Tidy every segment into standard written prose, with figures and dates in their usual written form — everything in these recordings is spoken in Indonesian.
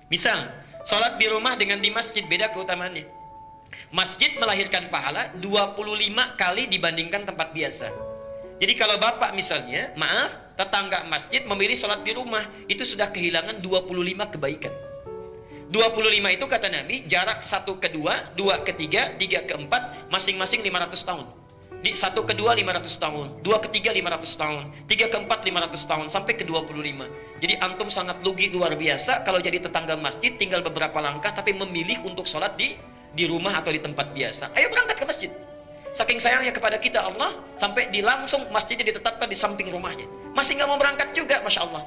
Misal, sholat di rumah dengan di masjid beda keutamaannya. Masjid melahirkan pahala 25 kali dibandingkan tempat biasa. Jadi kalau bapak misalnya, maaf, tetangga masjid memilih sholat di rumah, itu sudah kehilangan 25 kebaikan. 25 itu kata Nabi, jarak 1 ke 2, 2 ke 3, 3 ke 4, masing-masing 500 tahun. Di 1 ke 2 500 tahun, 2 ke 3 500 tahun, 3 ke 4 500 tahun, sampai ke 25. Jadi antum sangat lugi luar biasa kalau jadi tetangga masjid, tinggal beberapa langkah tapi memilih untuk sholat di rumah atau di tempat biasa. Ayo berangkat ke masjid. Saking sayangnya kepada kita Allah, sampai langsung masjidnya ditetapkan di samping rumahnya. Masih nggak mau berangkat juga, Masya Allah.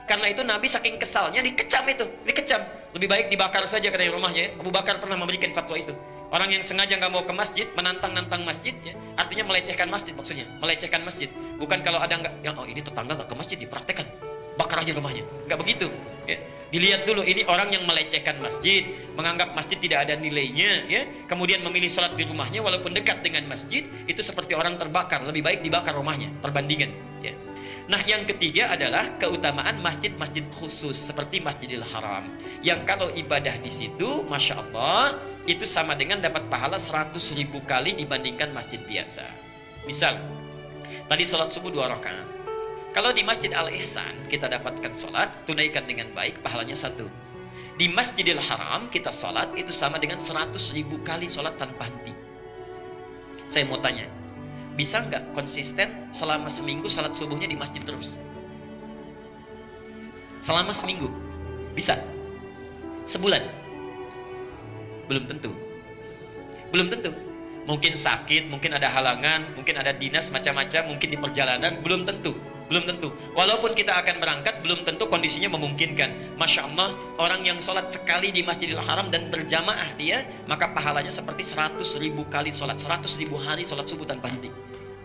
Karena itu Nabi saking kesalnya dikecam itu, dikecam. Lebih baik dibakar saja katanya rumahnya. Abu Bakar pernah memberikan fatwa itu. Orang yang sengaja nggak mau ke masjid, menantang-nantang masjid, ya, artinya melecehkan masjid maksudnya, melecehkan masjid. Bukan kalau ada nggak, yang oh ini tetangga nggak ke masjid dipraktekkan, bakar aja rumahnya. Nggak begitu. Ya. Dilihat dulu ini orang yang melecehkan masjid, menganggap masjid tidak ada nilainya, ya. Kemudian memilih sholat di rumahnya walaupun dekat dengan masjid, itu seperti orang terbakar. Lebih baik dibakar rumahnya. Perbandingan. Ya. Nah yang ketiga adalah keutamaan masjid-masjid khusus seperti Masjidil Haram, yang kalau ibadah di situ, Masya Allah, itu sama dengan dapat pahala 100.000 kali dibandingkan masjid biasa. Misal, tadi sholat subuh 2 rakaat. Kalau di Masjid Al-Ihsan kita dapatkan sholat, tunaikan dengan baik, pahalanya 1. Di Masjidil Haram kita sholat itu sama dengan 100.000 kali sholat tanpa henti. Saya mau tanya, bisa nggak konsisten selama seminggu salat subuhnya di masjid terus? Selama seminggu? Bisa? Sebulan? Belum tentu. Belum tentu. Mungkin sakit, mungkin ada halangan, mungkin ada dinas macam-macam, mungkin di perjalanan, belum tentu. Belum tentu. Walaupun kita akan berangkat, belum tentu kondisinya memungkinkan. Masya Allah, orang yang sholat sekali di Masjidil Haram dan berjamaah dia, maka pahalanya seperti 100.000 kali sholat, 100.000 hari sholat subuh tanpa henti.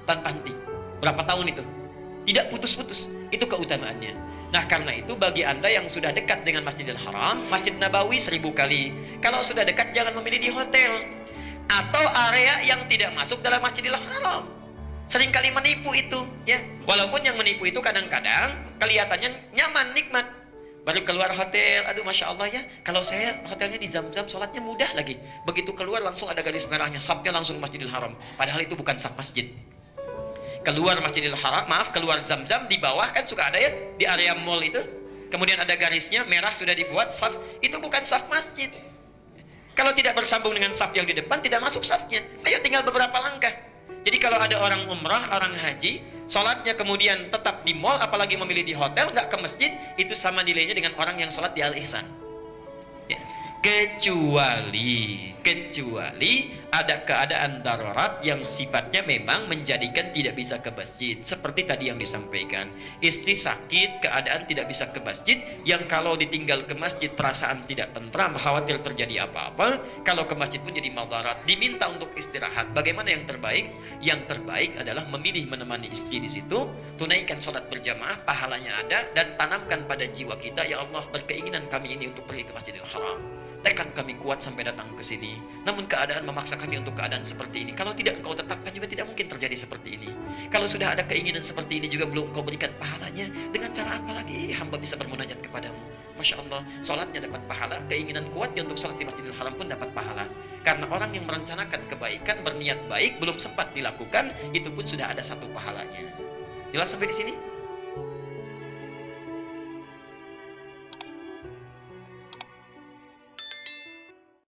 Tanpa henti. Berapa tahun itu? Tidak putus-putus. Itu keutamaannya. Nah karena itu bagi anda yang sudah dekat dengan Masjidil Haram, Masjid Nabawi 1000 kali. Kalau sudah dekat jangan memilih di hotel atau area yang tidak masuk dalam Masjidil Haram. Seringkali menipu itu, ya. Walaupun yang menipu itu kadang-kadang kelihatannya nyaman, nikmat. Baru keluar hotel, aduh Masya Allah ya, kalau saya hotelnya di Zam-Zam, sholatnya mudah lagi. Begitu keluar langsung ada garis merahnya, safnya langsung Masjidil Haram. Padahal itu bukan saf masjid. Keluar Masjidil Haram, maaf, keluar Zam-Zam, di bawah kan suka ada ya, di area mall itu. Kemudian ada garisnya, merah sudah dibuat, saf, itu bukan saf masjid. Kalau tidak bersambung dengan saf yang di depan, tidak masuk safnya. Ayo tinggal beberapa langkah. Jadi kalau ada orang umrah, orang haji, sholatnya kemudian tetap di mall, apalagi memilih di hotel, nggak ke masjid, itu sama nilainya dengan orang yang sholat di Al-Ihsan. Ya. Kecuali ada keadaan darurat yang sifatnya memang menjadikan tidak bisa ke masjid. Seperti tadi yang disampaikan, istri sakit, keadaan tidak bisa ke masjid, yang kalau ditinggal ke masjid perasaan tidak tentram, khawatir terjadi apa-apa. Kalau ke masjid pun jadi madarat, diminta untuk istirahat. Bagaimana yang terbaik? Yang terbaik adalah memilih menemani istri di situ, tunaikan sholat berjamaah, pahalanya ada, dan tanamkan pada jiwa kita, ya Allah, berkeinginan kami ini untuk pergi ke Masjidil Haram. Tekad kami kuat sampai datang ke sini. Namun keadaan memaksa kami untuk keadaan seperti ini. Kalau tidak engkau tetapkan juga tidak mungkin terjadi seperti ini. Kalau sudah ada keinginan seperti ini juga belum engkau berikan pahalanya, dengan cara apa lagi hamba bisa bermunajat kepadamu? Masya Allah, sholatnya dapat pahala, keinginan kuatnya untuk sholat di Masjidil Haram pun dapat pahala. Karena orang yang merencanakan kebaikan, berniat baik, belum sempat dilakukan, itu pun sudah ada satu pahalanya. Jelas sampai di sini?